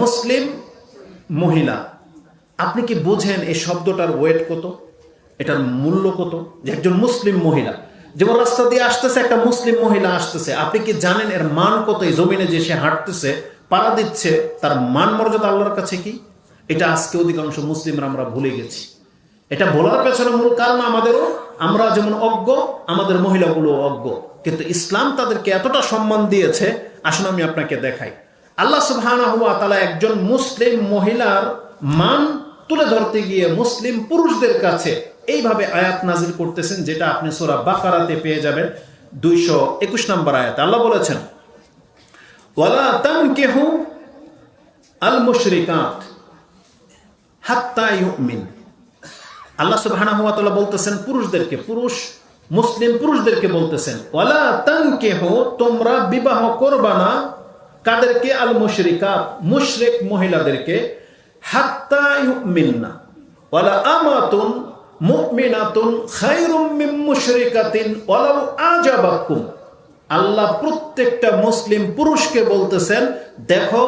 মুসলিম মহিলা, আপনি কি বোঝেন এই শব্দটার ওয়েট কত, এটার মূল্য কত? যে একজন মুসলিম মহিলা, যেমন রাস্তা দিয়ে আসতেছে একটা মুসলিম মহিলা আসতেছে, আপনি কি জানেন এর মান কত? এই জমিনে যে সে হাঁটতেছে, পাড়া দিচ্ছে, তার মান মর্যাদা আল্লাহর কাছে কি? এটা আজকে অধিকাংশ মুসলিমরা আমরা ভুলে গেছি। এটা বলার পেছনে মূল কারণ আমরা যেমন অজ্ঞ, আমাদের মহিলাগুলো অজ্ঞ, কিন্তু ইসলাম তাদেরকে এতটা সম্মান দিয়েছে। আসুন আমি আপনাকে দেখাই। আল্লাহ সুবহানাহু ওয়া তাআলা একজন মুসলিম মহিলার মান তুলে ধরতে গিয়ে মুসলিম পুরুষদের কাছে এইভাবে আয়াত নাজিল করতেছেন, যেটা আপনি সূরা বাকারাতে পেয়ে যাবেন 221 নম্বর আয়াত। আল্লাহ বলেছেন, ওয়ালা তানকিহু আল মুশরিকাত হাত্তা ইউমিন। আল্লাহ সুবহানাহু ওয়া তাআলা বলতেছেন পুরুষদেরকে, মুসলিম পুরুষদেরকে বলতেছেন, ওয়ালা তানকিহু, তোমরা বিবাহ করবা না। কাদেরকে? আল মুশরিকাত, মুশরিক মহিলাদেরকে। হাত্তা ইউমিননা, ওয়ালা আমাতুন মুমিনাতুন খায়রুম মিন মুশরিকাতিন ওয়ালাউ আজাবাকুম। আল্লাহ প্রত্যেকটা মুসলিম পুরুষকে বলতেছেন, দেখো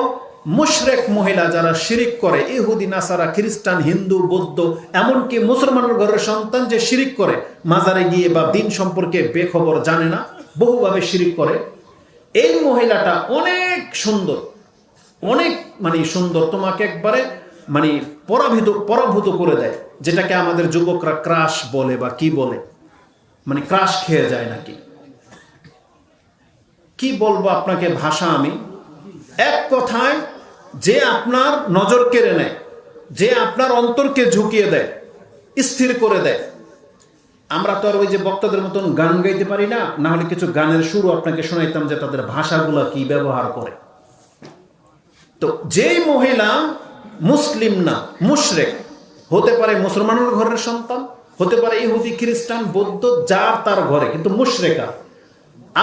মুশরিক মহিলা যারা শিরিক করে, ইহুদি নাসারা, খ্রিস্টান, হিন্দু, বৌদ্ধ, এমনকি মুসলমানের ঘরের সন্তান যে শিরিক করে, মাজারে গিয়ে বা দিন সম্পর্কে বেখবর, জানে না, বহুভাবে শিরিক করে, এই মহিলাটা অনেক সুন্দর, অনেক সুন্দর, তোমাকে একবারে পরাভূত করে দেয়, যেটাকে আমাদের যুবকরা ক্রাশ বলে বা কি বলে, ক্রাশ খেয়ে যায় নাকি, কি বলবো আপনাকে ভাষা। আমি এক কথায়, যে আপনার নজর কেড়ে নেয়, যে আপনার অন্তরকে ঝুঁকিয়ে দেয়, স্থির করে দেয়। আমরা তো আর ওই যে বক্তাদের মতন গান গাইতে পারি না, না হলে কিছু গানের সুর আপনাকে শোনাইতাম যে তাদের ভাষাগুলো কি ব্যবহার করে। তো যেই মহিলা মুসলিম না, মুশরিক, হতে পারে মুসলমানের ঘরের সন্তান, হতে পারে ইহুদি, খ্রিস্টান, বৌদ্ধ, যার তার ঘরে, কিন্তু মুশরিকা,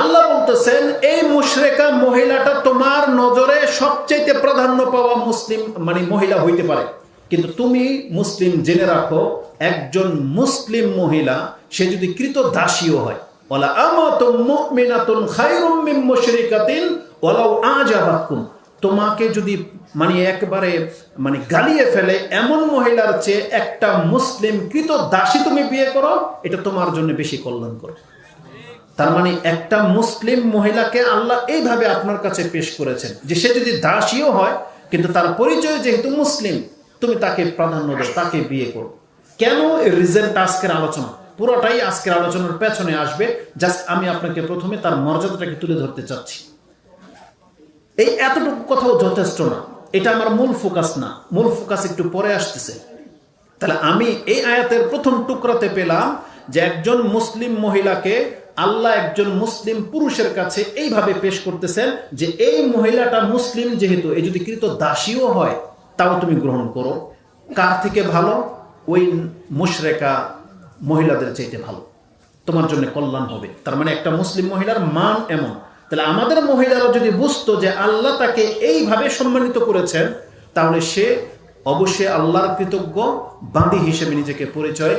আল্লাহ বলতেছেন এই মুশরিকা মহিলাটা তোমার নজরে সবচেয়ে প্রাধান্য পাওয়া মুসলিম মহিলা হইতে পারে, কিন্তু তুমি মুসলিম জেনে রাখো, একজন মুসলিম মহিলা সে যদি কৃত দাসীও হয়, ওয়ালা আমাতুম মুমিনাতুন খায়রুম মিন মুশরিকাতিন ওয়ালাউ আজাবাকুম, তোমাকে যদি একবারে গালিয়ে ফেলে এমন মহিলার চেয়ে একটা মুসলিম কৃত দাসী তুমি বিয়ে করো, এটা তোমার জন্য বেশি কল্যাণকর। তার একটা মুসলিম মহিলাকে আল্লাহ এইভাবে আপনার কাছে পেশ করেছেন যে সে যদি দাসীও হয়, কিন্তু তার পরিচয় যেহেতু মুসলিম, তুমি তাকে প্রাধান্য দাও, তাকে বিয়ে করো। কেন? এর রিজনটা আজকের আলোচনা, পুরোটাই আজকের আলোচনার পেছনে আসবে। জাস্ট আমি আপনাকে প্রথমে তার মর্যাদাটাকে তুলে ধরতে চাচ্ছি। এই এতটুকু কথাও যথেষ্ট না, এটা আমার মূল ফোকাস না, মূল ফোকাস একটু পরে আসতেছে। তাহলে আমি এই আয়াতের প্রথম টুকরাতে পেলাম যে একজন মুসলিম মহিলাকে আল্লাহ একজন মুসলিম পুরুষের কাছে এইভাবে পেশ করতেছেন যে এই মহিলাটা মুসলিম যেহেতু, এই যদি কৃত দাসীও হয় তাও তুমি গ্রহণ করো। কার থেকে ভালো? ওই মুশরিকা মহিলাদের চাইতে ভালো, তোমার জন্য কল্যাণ হবে। তার একটা মুসলিম মহিলার মান এমন। তাহলে আমাদের মহিলারা যদি বুঝতো যে আল্লাহ তাকে এইভাবে সম্মানিত করেছেন, তাহলে সে অবশ্যই আল্লাহর কৃতজ্ঞ বান্দী হিসেবে নিজেকে পরিচয়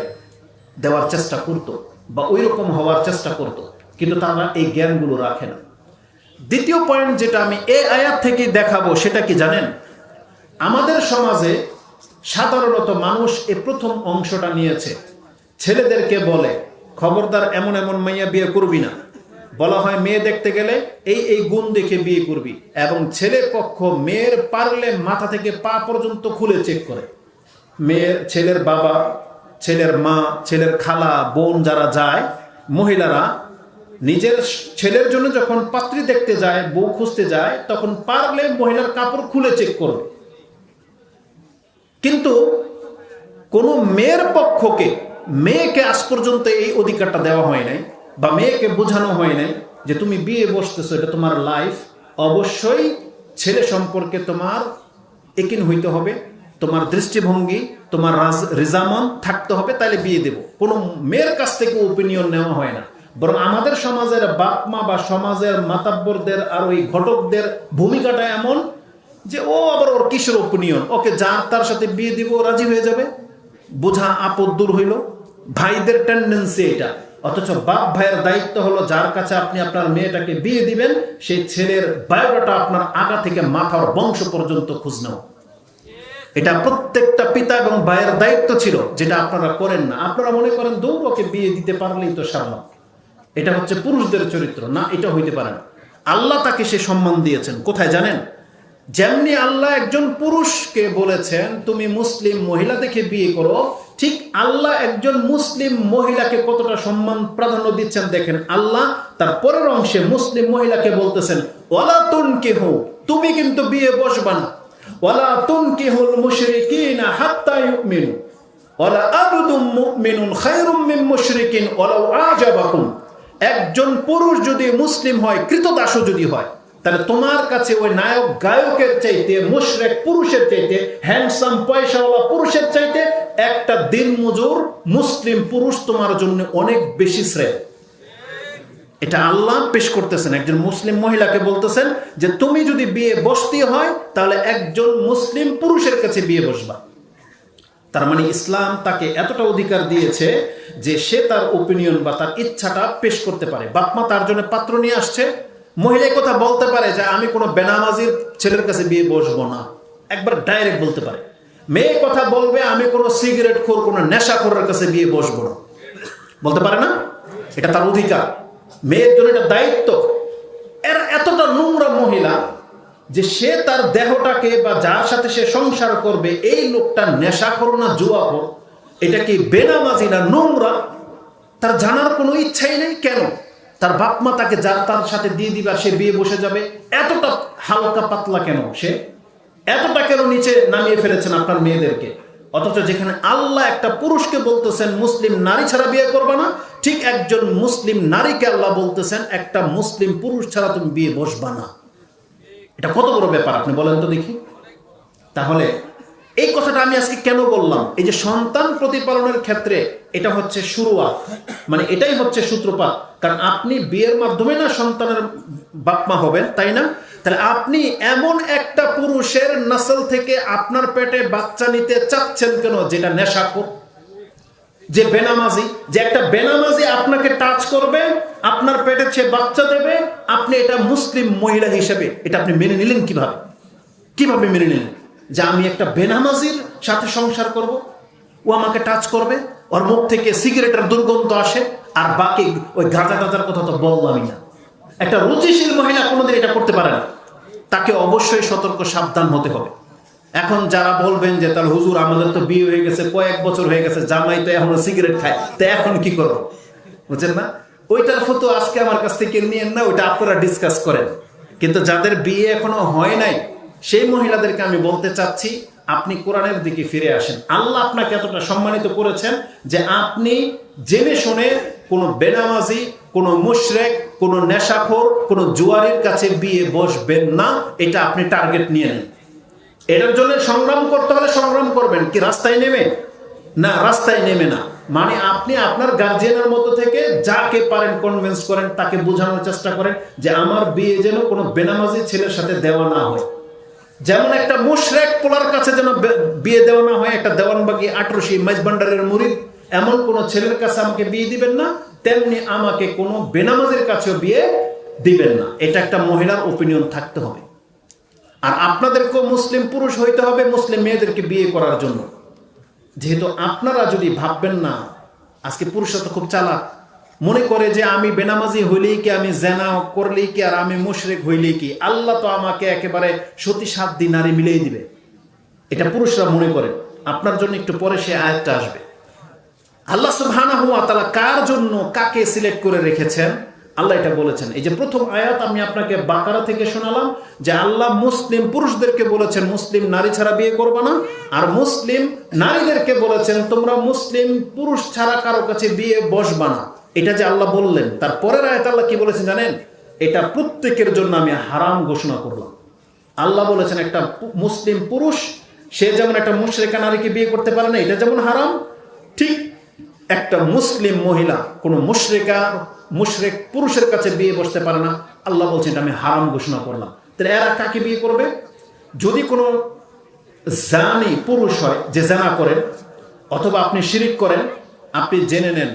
দেওয়ার চেষ্টা করতো বা ওই রকম হওয়ার চেষ্টা করতো, কিন্তু তারা এই জ্ঞানগুলো রাখে না। দ্বিতীয় পয়েন্ট যেটা আমি এই আয়াত থেকে দেখাবো, সেটা কি জানেন? আমাদের সমাজে সাধারণত মানুষ এই প্রথম অংশটা নিয়েছে, ছেলেদেরকে বলে খবরদার এমন এমন মাইয়া বিয়ে করবি না। বলা হয় মেয়ে দেখতে গেলে এই গুণ দেখে বিয়ে করবি, এবং ছেলের পক্ষ মেয়ের পারলে মাথা থেকে পা পর্যন্ত খুলে চেক করে। ছেলের বাবা, ছেলের মা, ছেলের খালা, বোন যারা যায়, মহিলারা নিজের ছেলের জন্য যখন পাত্রী দেখতে যায়, বউ খুঁজতে যায়, তখন পারলে মহিলার কাপড় খুলে চেক করবে। কিন্তু কোনো মেয়ের পক্ষকে, মেয়েকে আজ পর্যন্ত এই অধিকারটা দেওয়া হয় নাই, বা মেয়েকে বোঝানো হয় নাই যে তুমি বিয়ে বসতেছো, এটা তোমার লাইফ, অবশ্যই ছেলে সম্পর্কে তোমার একিন হইতে হবে, তোমার দৃষ্টিভঙ্গি, তোমার রিজামন থাকতে হবে, তাহলে বিয়ে দেব। কোনো মেয়ের কাছ থেকে ওপিনিয়ন নেওয়া হয় না, বরং আমাদের সমাজের বাপ মা বা সমাজের মাতাব্বরদের আর ওই ঘটকদের ভূমিকাটা এমন যে ও আবার ওর কিসের ওপিনিয়ন, ওকে যার তার সাথে বিয়ে দিব রাজি হয়ে যাবে, বোঝা আপদ দূর হইল। ভাইদের টেন্ডেন্সি এটা, অথচ বাপ ভাইয়ের দায়িত্ব হলো যার কাছে আপনি আপনার মেয়েটাকে বিয়ে দিবেন সেই ছেলের বায়োডাটা আপনার আগা থেকে মাথার বংশ পর্যন্ত খোঁজ নেওয়া। এটা প্রত্যেকটা পিতা এবং ভাইয়ের দায়িত্ব ছিল, যেটা আপনারা করেন না। আপনারা মনে করেন দৌড় ওকে বিয়ে দিতে পারলেই তো সারলাম, এটা হচ্ছে পুরুষদের চরিত্র। না, এটা হইতে পারে না। আল্লাহ তাকে সে সম্মান দিয়েছেন কোথায় জানেন? যেমনি আল্লাহ একজন পুরুষকে বলেছেন তুমি মুসলিম মহিলা দেখে বিয়ে করো, ঠিক আল্লাহ একজন মুসলিম মহিলাকে কতটা সম্মান প্রাধান্য দিচ্ছেন দেখেন। আল্লাহ তার পরের অংশে মুসলিম মহিলাকে বলতেছেন ওয়ালা তুনকিহু, তুমি কিন্তু বিয়ে বসবা না। ওয়ালা তুনকিহুল মুশরিকিনা হাত্তা ইউমিনু ওয়ালা আবদুম মুমিনুন খায়রুম মিন মুশরিকিন ওয়ালাউ আজাবাকুম। একজন পুরুষ যদি মুসলিম হয়, কৃতদাসও যদি হয়, তাহলে তোমার কাছে ওই নায়ক গায়কের চাইতে, মুশরিক পুরুষের চাইতে, হ্যান্ডসাম পয়সাওয়ালা পুরুষের চাইতে একটা দিনমজুর মুসলিম পুরুষ তোমার জন্য অনেক বেশি শ্রেয়। এটা আল্লাহ পেশ করতেছেন, একজন মুসলিম মহিলাকে বলতেছেন যে তুমি যদি বিয়ে বসতে হয় তাহলে একজন মুসলিম পুরুষের কাছে বিয়ে বসবা। তার মানে ইসলাম তাকে এতটা অধিকার দিয়েছে যে সে তার ওপিনিয়ন বা তার ইচ্ছাটা পেশ করতে পারে। বাপমা তার জন্য পাত্র নিয়ে আসছে, মহিলা কথা বলতে পারে যে আমি কোনো বেনামাজির ছেলের কাছে বিয়ে বসবো না, একবার ডাইরেক্ট বলতে পারে। মেয়ে কথা বলবে আমি কোনো সিগারেট খোর, কোনো নেশাখোরের কাছে বিয়ে বসবো না, বলতে পারে না? এটা তার অধিকার, মেয়ের জন্য এটা দায়িত্ব। এর এতটা নোংরা মহিলা যে সে তার দেহটাকে বা যার সাথে সে সংসার করবে এই লোকটা নেশাখোর না জুয়াখোর, এটা কি বেনামাজি না নোংরা, তার জানার কোনো ইচ্ছাই নেই। কেন? তার বাপ মা তাকে যার তার সাথে দিয়ে দিবে আর সে বিয়ে বসে যাবে। এতটা হালকা পাতলা কেন সে? এতটা কেন নিচে নামিয়ে ফেলেছেন আপনার মেয়েদেরকে? অথচ যেখানে আল্লাহ একটা পুরুষকে বলতেছেন মুসলিম নারী ছাড়া বিয়ে করবে না, ঠিক একজন মুসলিম নারীকে আল্লাহ বলতেছেন একটা মুসলিম পুরুষ ছাড়া তুমি বিয়ে বসবা না। এটা কত বড় ব্যাপার আপনি বলেন তো দেখি। তাহলে এই কথাটা আমি আজকে কেন বললাম? এই যে সন্তান প্রতিপালনের ক্ষেত্রে এটা হচ্ছে শুরুয়াত, মানে এটাই হচ্ছে সূত্রপাত। কারণ আপনি বিয়ের মাধ্যমে না সন্তানের বাপমা হবেন, তাই না? তাহলে আপনি এমন একটা পুরুষের নসল থেকে আপনার পেটে বাচ্চা নিতে চাচ্ছেন কেন যেটা নেশাখোর, যে বেনামাজি, যে একটা বেনামাজি আপনাকে টাচ করবে, আপনার পেটে সে বাচ্চা দেবে, আপনি এটা মুসলিম মহিলা হিসেবে এটা আপনি মেনে নিলেন কিভাবে? কিভাবে মেনে নিলেন যে আমি একটা বেনামাজির সাথে সংসার করব, ও আমাকে টাচ করবে, ওর মুখ থেকে সিগারেটের দুর্গন্ধ আসে, আর বাকি ওই গাঁজা টাজার কথা তো বললামই না। একটা রুচিশীল মহিলা কোনোদিন এটা করতে পারে না, তাকে অবশ্যই সতর্ক সাবধান হতে হবে। এখন যারা বলবেন যে তাহলে হুজুর আমাদের তো বিয়ে হয়ে গেছে, কয়েক বছর হয়ে গেছে, জামাই তো এখনো সিগারেট খায়, তো এখন কি করবো? বুঝছেন না? ওইটার ফটো আজকে আমার কাছ থেকে নিয়েন না, ওইটা আপনারা ডিসকাস করেন। কিন্তু যাদের বিয়ে এখনো হয় নাই সেই মহিলাদেরকে আমি বলতে চাচ্ছি আপনি কোরআনের দিকে ফিরে আসেন। আল্লাহ আপনাকে এতটা সম্মানিত করেছেন যে আপনি জেনে শুনে কোনো বেনামাজি, কোনো মুশরিক, কোনো নেশাখোর, কোনো জুয়ারির কাছে বিয়ে বসবেন না, এটা আপনি টার্গেট নিয়ে নেন। এটার জন্য সংগ্রাম করতে হলে সংগ্রাম করবেন, কি রাস্তায় নেমে? না, রাস্তায় নেমে না। মানে আপনি আপনার গার্জিয়ানের মতো থেকে যাকে পারেন কনভিন্স করেন, তাকে বোঝানোর চেষ্টা করেন যে আমার বিয়ে যেন কোনো বেনামাজি ছেলের সাথে দেওয়া না হয়। যেমন একটা মুশরিক পোলার কাছে যেন বিয়ে দেওয়া না হয়, একটা দেওয়ানবাগি আটরশি মাইজবান্ডারের মুরিদ এমন কোন ছেলের কাছে আমাকে বিয়ে দিবেন না, তেমনি আমাকে কোনো বেনামাজির কাছেও বিয়ে দিবেন না। এটা একটা মহিলার ওপিনিয়ন থাকতে হবে। আর আপনাদেরকেও মুসলিম পুরুষ হইতে হবে মুসলিম মেয়েদেরকে বিয়ে করার জন্য। যেহেতু আপনারা যদি ভাববেন না, আজকে পুরুষরা তো খুব চালাক, মনে করে যে আমি বেনামাজি হইলেই কি, আমি জেনা করলেই কি, আর আমি মুশরিক হইলেই কি, আল্লাহ তো আমাকে একেবারে সতী সাধ্যী নারী মিলেই দিবে। এটা পুরুষরা মনে করে। আপনার জন্য একটু পরে সে আয়াতটা আসবে। আল্লাহ সুবহানাহু ওয়া তাআলা কার জন্য কাকে সিলেক্ট করে রেখেছেন আল্লাহ এটা বলেছেন। এই যে প্রথম আয়াত আমি আপনাকে বাকারা থেকে শোনালাম যে আল্লাহ মুসলিম পুরুষদেরকে বলেছেন মুসলিম নারী ছাড়া বিয়ে করবে না, আর মুসলিম নারীদেরকে বলেছেন তোমরা মুসলিম পুরুষ ছাড়া কারো কাছে বিয়ে বসবা না। এটা যে আল্লাহ বললেন, তার পরের আয়াত আল্লাহ কি বলেছেন জানেন? এটা প্রত্যেকের জন্য আমি হারাম ঘোষণা করলাম। আল্লাহ বলেছেন একটা মুসলিম পুরুষ সে যেমন একটা মুশরিকা নারীকে বিয়ে করতে পারে না, এটা যেমন হারাম, ঠিক একটা মুসলিম মহিলা কোনো মুশরিক পুরুষের কাছে বিয়ে বসতে পারে না। আল্লাহ বলছেন এটা আমি হারাম ঘোষণা করলাম। তাহলে এরা কাকে বিয়ে করবে? যদি কোনো জানি পুরুষ হয় যে জানা করেন, অথবা আপনি শিরিক করেন, আপনি জেনে নেন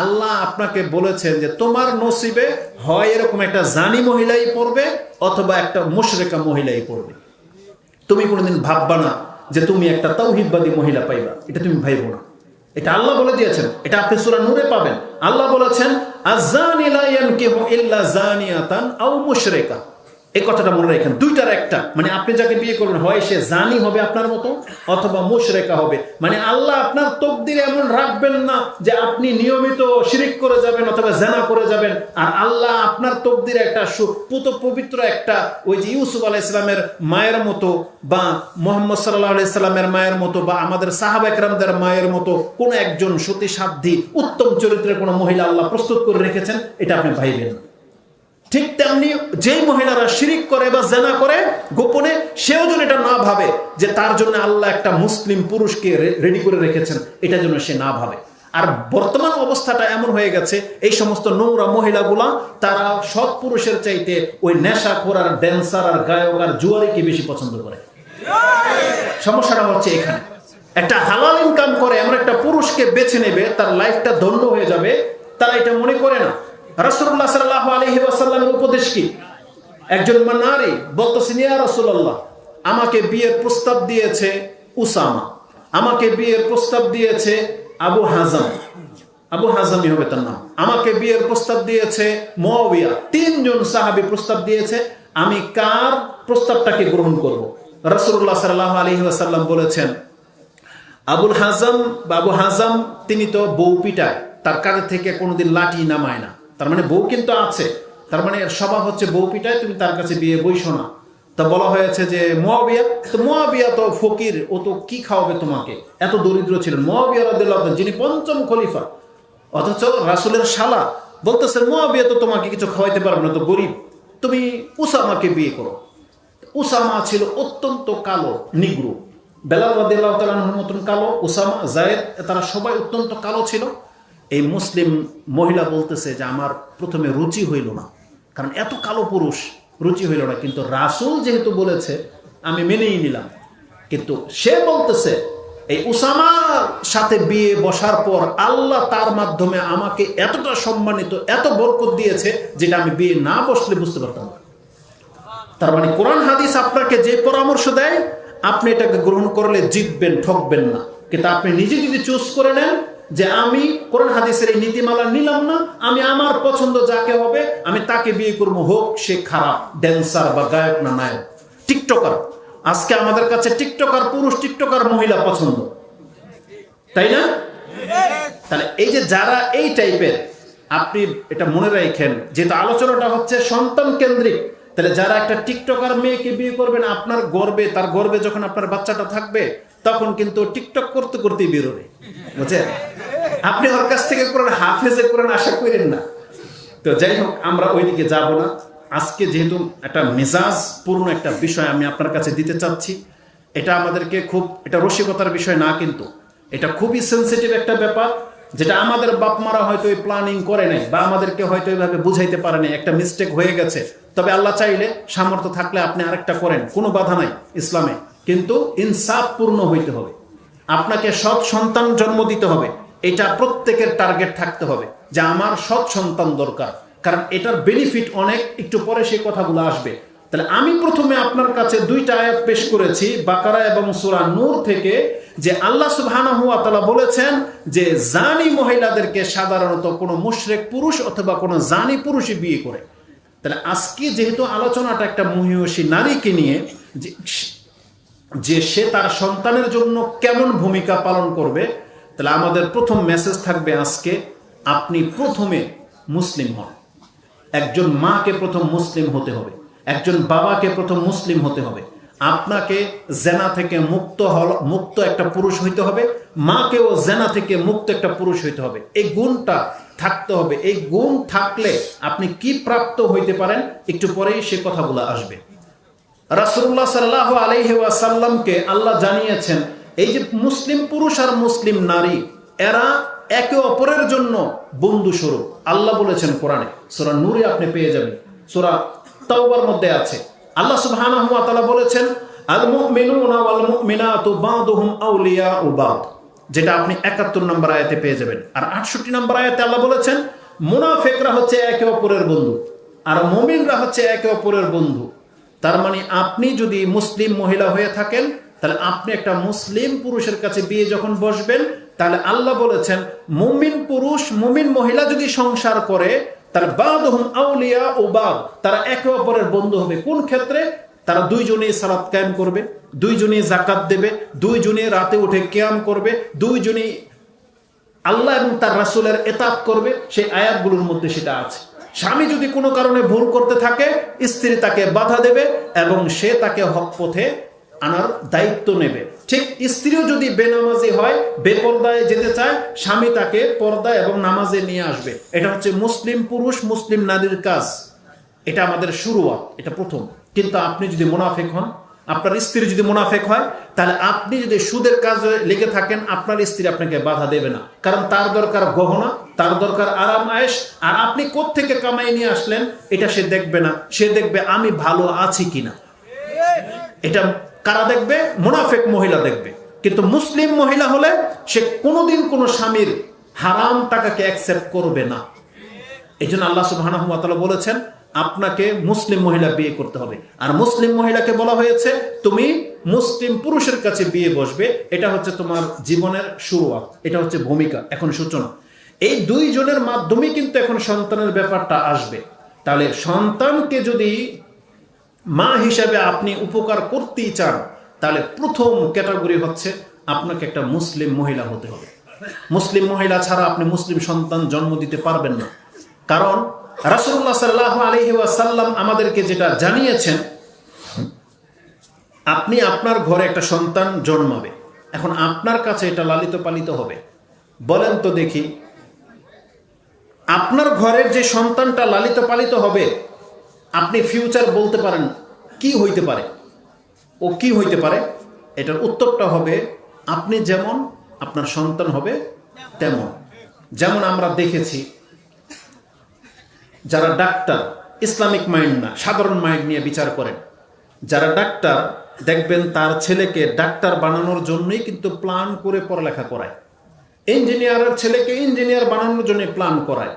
আল্লাহ আপনাকে বলেছেন যে তোমার নসিবে হয় এরকম একটা জানি মহিলাই পড়বে অথবা একটা মুশরিকা মহিলাই পড়বে। তুমি কোনোদিন ভাববা না যে তুমি একটা তাওহীদবাদী মহিলা পাইবা, এটা তুমি ভাইবো না। এটা আল্লাহ বলে দিয়েছেন, এটা আপনি সূরা নূরে পাবেন। আল্লাহ বলেছেন আয-যানি লা ইয়ানকিহু ইল্লা যানিয়াতান আও মুশরিকা। এই কথাটা মনে রাখেন, দুইটার একটা, মানে আপনি যাকে বিয়ে করবেন হয় সে জানি হবে আপনার মতো অথবা মুশরিকা হবে। মানে আল্লাহ আপনার তকদিরে এমন রাখবেন না যে আপনি নিয়মিত শিরিক করে যাবেন অথবা জিনা করে যাবেন, আর আল্লাহ আপনার তকদিরে একটা পুত পবিত্র একটা ওই যে ইউসুফ আলাইহিস সালামের মায়ের মতো বা মুহাম্মদ সাল্লাল্লাহু আলাইহি সাল্লামের মায়ের মতো বা আমাদের সাহাবা কেরামদের মায়ের মতো কোন একজন সতী সাধ্বী উত্তম চরিত্রের কোন মহিলা আল্লাহ প্রস্তুত করে রেখেছেন, এটা আপনি ভাইবেন না। ঠিক তেমনি যেই মহিলারা শিরিক করে বা জিনা করে গোপনে, সেও যেন এটা না ভাবে যে তার জন্য আল্লাহ একটা মুসলিম পুরুষকে রেডি করে রেখেছেন, এটা যেন সে না ভাবে। আর বর্তমান অবস্থাটা এমন হয়ে গেছে, এই সমস্ত নোংরা মহিলাগুলা তারা সৎ পুরুষের চাইতে ওই নেশাখোর আর ড্যান্সার আর গায়ক আর জুয়ারিকে বেশি পছন্দ করে। সমস্যাটা হচ্ছে এখানে, একটা হালাল ইনকাম করে এমন একটা পুরুষকে বেছে নেবে, তার লাইফটা ধন্য হয়ে যাবে, তারা এটা মনে করে না। রাসূলুল্লাহ সাল্লাল্লাহু আলাইহি ওয়াসাল্লামের উপদেশ কি? একজন নারী বলতেছেন, ইয়া রাসূলুল্লাহ, আমাকে বিয়ের প্রস্তাব দিয়েছে উসামা, আমাকে বিয়ের প্রস্তাব দিয়েছে আবু হাজাম, আবু হাজামই হবে তার নাম, আমাকে বিয়ের প্রস্তাব দিয়েছে মুয়াবিয়া। তিনজন সাহাবী প্রস্তাব দিয়েছে, আমি কার প্রস্তাবটাকে গ্রহণ করব? রাসূলুল্লাহ সাল্লাল্লাহু আলাইহি ওয়াসাল্লাম বলেছেন, আবুল হাজাম বা আবু হাজাম তিনি তো বউ পিটায়, তার কাঁধে থেকে কোনোদিন লাঠি নামায় না, তার মানে বউ কিন্তু আছে, তার মানে এর স্বভাব হচ্ছে বউ পিটায়, তুমি তার কাছে বিয়ে বইসো না। তা বলা হয়েছে যে মুয়াবিয়া, তো মুয়াবিয়া তো ফকির, ও তো কি খাওয়াবে তোমাকে, এত দরিদ্র ছিলেন মুয়াবিয়া রাদিয়াল্লাহু আনহু, যিনি পঞ্চম খলিফা, অথচ রাসূলের শালা বলতেছেন মুয়াবিয়া তো তোমাকে কিছু খাওয়াইতে পারবে না, তো গরিব, তুমি উসামাকে বিয়ে করো। উসামা ছিল অত্যন্ত কালো, নিগ্রো, বেলাল রাদিয়াল্লাহু তাআলা আনহুর মতন কালো, উসামা, যায়েদ, তারা সবাই অত্যন্ত কালো ছিল। এই মুসলিম মহিলা বলতেছে যে আমার প্রথমে রুচি হইল না, কারণ এত কালো পুরুষ, রুচি হইল না, কিন্তু রাসূল যেহেতু বলেছে আমি মেনেই নিলাম। কিন্তু সে বলতেছে এই উসামার সাথে বিয়ে বসার পর আল্লাহ তার মাধ্যমে আমাকে এতটা সম্মানিত, এত বরকত দিয়েছে যেটা আমি বিয়ে না বসলে বুঝতে পারতাম না। তার মানে কোরআন হাদিস আপনাকে যে পরামর্শ দেয় আপনি এটাকে গ্রহণ করলে জিতবেন, ঠকবেন না। কিন্তু আপনি নিজে যদি চুজ করে নেন যে আমি কোরআন হাদিসের এই নীতিমালা নিলাম না, আমি আমার পছন্দ যাকে হবে আমি তাকে বিয়ে করবো, হোক সে খারাপ ড্যান্সার বা গায়ক না নায়ক, টিকটকার। আজকে আমাদের কাছে টিকটকার পুরুষ, টিকটকার মহিলা পছন্দ, তাই না? তাহলে এই যে যারা এই টাইপের, আপনি এটা মনে রাখেন, যেহেতু আলোচনাটা হচ্ছে সন্তান কেন্দ্রিক, তাহলে যারা একটা টিকটকার মেয়েকে বিয়ে করবেন, আপনার গর্বে, তার গর্বে যখন আপনার বাচ্চাটা থাকবে তখন কিন্তু টিকটক করতে করতেই বেরোবে, বুঝছেন? আপনি ওর কাছ থেকে কোরআন হাফেজে কোরআন আশা করেন না। তো যাই হোক, আমরা ওইদিকে যাব না। আজকে যেহেতু একটা মেজাজপূর্ণ একটা বিষয় আমি আপনার কাছে দিতে চাচ্ছি, এটা আমাদেরকে খুব, এটা রসিকতার বিষয় না, কিন্তু এটা খুবই সেন্সিটিভ একটা ব্যাপার, যেটা আমাদের বাপ মারা হয়তো ওই প্ল্যানিং করে নাই বা আমাদেরকে হয়তো এইভাবে বুঝাইতে পারে নাই, একটা মিস্টেক হয়ে গেছে। তবে আল্লাহ চাইলে, সামর্থ্য থাকলে আপনি আরেকটা করেন, কোনো বাধা নাই ইসলামে, কিন্তু ইনসাফপূর্ণ হইতে হবে। আপনাকে সৎ সন্তান জন্ম দিতে হবে, এটা প্রত্যেকের টার্গেট থাকতে হবে যে আমার সৎ সন্তান দরকার, কারণ এটার বেনিফিট অনেক, একটু পরে সেই কথাগুলো আসবে। তাহলে আমি প্রথমে আপনার কাছে দুইটা আয়াত পেশ করেছি বাকারা এবং সূরা নূর থেকে, যে আল্লাহ সুবহানাহু ওয়া তাআলা বলেছেন যে জানি মহিলাদেরকে সাধারণত কোনো মুশরিক পুরুষ অথবা কোনো জানি পুরুষই বিয়ে করে। তাহলে আজকে যেহেতু আলোচনাটা একটা মহিয়সী নারীকে নিয়ে, যে সে তার সন্তানের জন্য কেমন ভূমিকা পালন করবে, তাহলে আমাদের প্রথম মেসেজ থাকবে আজকে, আপনি প্রথমে মুসলিম হন। একজন মাকে প্রথম মুসলিম হতে হবে, একজন বাবাকে প্রথম মুসলিম হতে হবে। আপনাকে জেনা থেকে মুক্ত একটা পুরুষ হইতে হবে, মাকেও জেনা থেকে মুক্ত একটা পুরুষ হইতে হবে। এই গুণটা থাকতে হবে। এই গুণ থাকলে আপনি কি প্রাপ্ত হইতে পারেন, একটু পরেই সে কথাগুলো আসবে। রাসূলুল্লাহ সাল্লাল্লাহু আলাইহি ওয়াসাল্লামকে আল্লাহ জানিয়েছেন, এই যে মুসলিম পুরুষ আর মুসলিম নারী, এরা একে অপরের জন্য বন্ধু স্বরূপ। আল্লাহ বলেছেন কোরআনে, সূরা নূরে আপনি পেয়ে যাবেন, সূরা তাওবার মধ্যে আছে। আল্লাহ সুবহানাহু ওয়া তাআলা বলেছেন, আল মুমিনুনা ওয়াল মুমিনাতু বা'দুহুম আউলিয়াউ বা'দ। যেটা আপনি 71 নম্বর আয়াতে পেয়ে যাবেন। আর 68 নম্বর আয়াতে আল্লাহ বলেছেন মুনাফিকরা হচ্ছে একে অপরের বন্ধু আর মুমিনরা হচ্ছে একে অপরের বন্ধু। তার মানে আপনি যদি মুসলিম মহিলা হয়ে থাকেন, তাহলে আপনি একটা মুসলিম পুরুষের কাছে বিয়ে যখন বসবেন, তাহলে আল্লাহ বলেছেন মুমিন পুরুষ মুমিন মহিলা যদি সংসার করে, তার বাদহুম আউলিয়া ও বাদ, তারা একে অপরের বন্ধু হবে। কোন ক্ষেত্রে? তারা দুইজনেই সালাত কায়েম করবে, দুইজনেই যাকাত দেবে, দুইজনেই রাতে উঠে কিয়াম করবে, দুইজনেই আল্লাহ এবং তার রাসূলের ইতাআত করবে। সেই আয়াতগুলোর মধ্যে সেটা আছে। স্বামী যদি কোনো কারণে ভুল করতে থাকে, স্ত্রী তাকে বাধা দেবে এবং সে তাকে হক পথে আনার দায়িত্ব নেবে। ঠিক স্ত্রীও যদি বেনামাজি হয়, বেপরদায় যেতে চায়, স্বামী তাকে পর্দা এবং নামাজে নিয়ে আসবে। এটা হচ্ছে মুসলিম পুরুষ মুসলিম নারীর কাজ। এটা আমাদের শুরুয়াত, এটা প্রথম। কিন্তু আপনি যদি মুনাফিক হন, আপনার স্ত্রী যদি মুনাফিক হয়, তাহলে আপনি যদি সুদের কাজে লেগে থাকেন, আপনার স্ত্রী আপনাকে বাধা দেবে না। কারণ তার দরকার গহনা, তার দরকার আরাম আয়েশ, আর আপনি কোত্থেকে কামাই নিয়ে আসলেন এটা সে দেখবে না। সে দেখবে আমি ভালো আছি কিনা। এটা কারা দেখবে? মুনাফিক মহিলা দেখবে। কিন্তু মুসলিম মহিলা হলে সে কোনোদিন কোনো স্বামীর হারাম টাকাকে অ্যাকসেপ্ট করবে না। এই জন্য আল্লাহ সুবহানাহু ওয়া তাআলা বলেছেন আপনাকে মুসলিম মহিলা বিয়ে করতে হবে। আর মুসলিম মহিলাকে বলা হয়েছে তুমি মুসলিম পুরুষের কাছে বিয়ে বসবে। এটা হচ্ছে তোমার জীবনের শুরুয়াত, এটা হচ্ছে ভূমিকা, এখন সূচনা। এই দুইজনের মাধ্যমে কিন্তু এখন সন্তানের ব্যাপারটা আসবে। তাহলে সন্তানকে যদি মা হিসাবে আপনি উপকার করতেই চান, তাহলে প্রথম ক্যাটাগরি হচ্ছে আপনাকে একটা মুসলিম মহিলা হতে হবে। মুসলিম মহিলা ছাড়া আপনি মুসলিম সন্তান জন্ম দিতে পারবেন না। কারণ রাসূলুল্লাহ সাল্লাল্লাহু আলাইহি ওয়াসাল্লাম আমাদেরকে যেটা জানিয়েছেন, আপনি আপনার ঘরে একটা সন্তান জন্মাবে, এখন আপনার কাছে এটা লালিত পালিত হবে। বলেন তো দেখি, আপনার ঘরের যে সন্তানটা লালিত পালিত হবে, আপনি ফিউচার বলতে পারেন কি হইতে পারে, ও কি হইতে পারে? এটার উত্তরটা হবে আপনি যেমন আপনার সন্তান হবে তেমন। যেমন আমরা দেখেছি যারা ডাক্তার, ইসলামিক মাইন্ড না, সাধারণ মাইন্ড নিয়ে বিচার করেন, যারা ডাক্তার দেখবেন তার ছেলেকে ডাক্তার বানানোর জন্যই কিন্তু প্ল্যান করে পড়ালেখা করায়। ইঞ্জিনিয়ারের ছেলেকে ইঞ্জিনিয়ার বানানোর জন্য প্ল্যান করায়।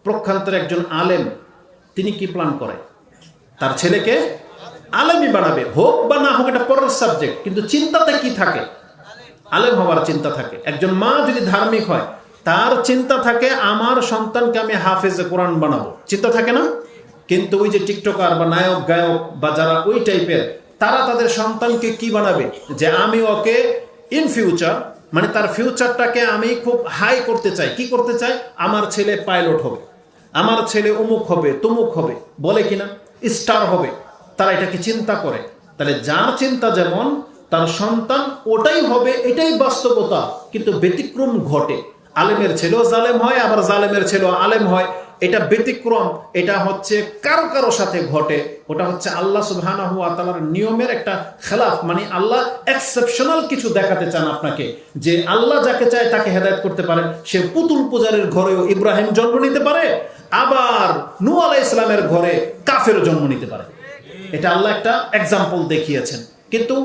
প্রখ্যাত একজন আলেম, তিনি কি প্ল্যান করায়? তার ছেলেকে আলেমই বানাবে, হোক বা না হোক এটা পরের সাবজেক্ট, কিন্তু চিন্তাতে কি থাকে? আলেম হওয়ার চিন্তা থাকে। একজন মা যদি ধার্মিক হয়, তার চিন্তা থাকে আমার সন্তানকে আমি হাফেজে কোরআন বানাবো, চিন্তা থাকে না? কিন্তু ওই যে টিকটকার বা নায়ক গায়ক বা যারা ওই টাইপের, তারা তাদের সন্তানকে কি বানাবে? যে আমি ওকে ইন ফিউচার, মানে তার ফিউচারটাকে আমি খুব হাই করতে চাই। কি করতে চাই? আমার ছেলে পাইলট হবে, আমার ছেলে অমুক হবে, তমুক হবে, বলে কিনা, স্টার হবে। তারা এটাকে চিন্তা করে। তাহলে যার চিন্তা যেমন, তার সন্তান ওটাই হবে, এটাই বাস্তবতা। কিন্তু ব্যতিক্রম ঘটে। আলেমের ছেলেও জালেম হয়, আবার জালেমের ছেলেও আলেম হয়। এটা ব্যতিক্রম, এটা হচ্ছে কারো কারো সাথে ঘটে। ওটা হচ্ছে আল্লাহ সুবহানাহু ওয়া তাআলার নিয়মের একটা খেলাফ। মানে আল্লাহ এক্সেপশনাল কিছু দেখাতে চান আপনাকে, যে আল্লাহ যাকে চায় তাকে হেদায়েত করতে পারেন। সে পুতুল পূজারের ঘরেও ইব্রাহিম জন্ম নিতে পারে, আবার নূহ আলাইহিস সালামের ঘরে কাফের জন্ম নিতে পারে। এটা আল্লাহ একটা এক্সাম্পল দেখিয়েছেন। কিন্তু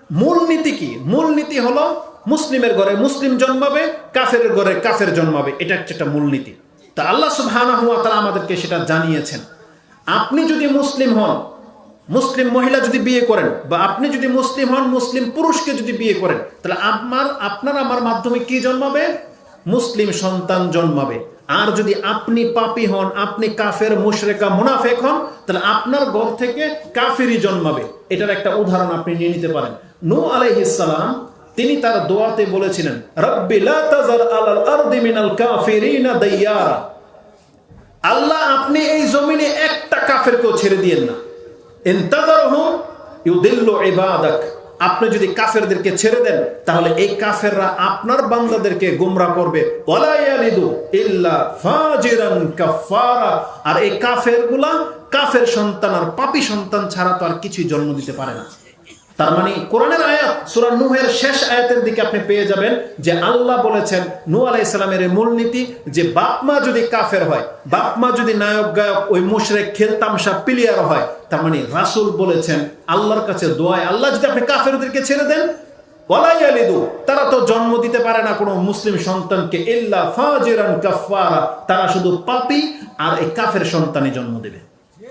মূলনীতি কি? মূলনীতি হলো মুসলিমের ঘরে মুসলিম জন্মাবে, কাফের ঘরে কাফের জন্মাবে। এটা হচ্ছে একটা মূলনীতি। তা আল্লাহ সুবহানাহু ওয়া তাআলা আমাদেরকে সেটা জানিয়েছেন। আপনি যদি মুসলিম হন, মুসলিম মহিলা যদি বিয়ে করেন, বা আপনি যদি মুসলিম হন, মুসলিম পুরুষকে যদি বিয়ে করেন, তাহলে আপনার আমার মাধ্যমে কি জন্মাবে? মুসলিম সন্তান জন্মাবে। আর যদি আপনি পাপী হন, আপনি কাফের, মুশরিকা, মুনাফিক হন, তাহলে আপনার ঘর থেকে কাফেরই জন্মাবে। এটার একটা উদাহরণ আপনি নিয়ে নিতে পারেন। নূহ আলাইহিস সালাম, তিনি তার দোয়াতে বলেছিলেন রব্বি লা তাযার আলাল আরদি মিনাল কাফিরিনা দাইয়ারা, আল্লাহ আপনি এই জমিনে একটা কাফেরকেও ছেড়ে দিয়েন না। ইন তাযারহুম ইউদিল্লু ইবাদাক, আপনি যদি কাফেরদেরকে ছেড়ে দেন, তাহলে এই কাফেররা আপনার বান্দাদেরকে গোমরাহ করবে। ওয়ালা ইয়ালিদু ইল্লা ফাজিরান কাফারা, আর এই কাফেরগুলা কাফের সন্তান আর পাপী সন্তান ছাড়া তো আর কিছুই জন্ম দিতে পারে না। তার মানে কোরআনের আয়াত সূরা নূহের শেষ আয়াতের দিকে আপনি পেয়ে যাবেন যে আল্লাহ বলেছেন নূহ আলাইহিস সালামের মূলনীতি, যে বাপ মা যদি কাফের হয়, বাপ মা যদি নায়ক গায়ক, ওই মুশরিক, খেলতামশা, প্লেয়ার হয়, তার মানে রাসূল বলেছেন আল্লাহর কাছে দোয়ায়, আল্লাহ যদি আপনি কাফেরদেরকে ছেড়ে দেন, ওয়ালা ইয়ালিদু, তারা তো জন্ম দিতে পারে না কোনো মুসলিম সন্তানকে, ইল্লা ফাজিরান কাফফারা, তারা শুধু পাপী আর এই কাফের সন্তানই জন্ম দেবে।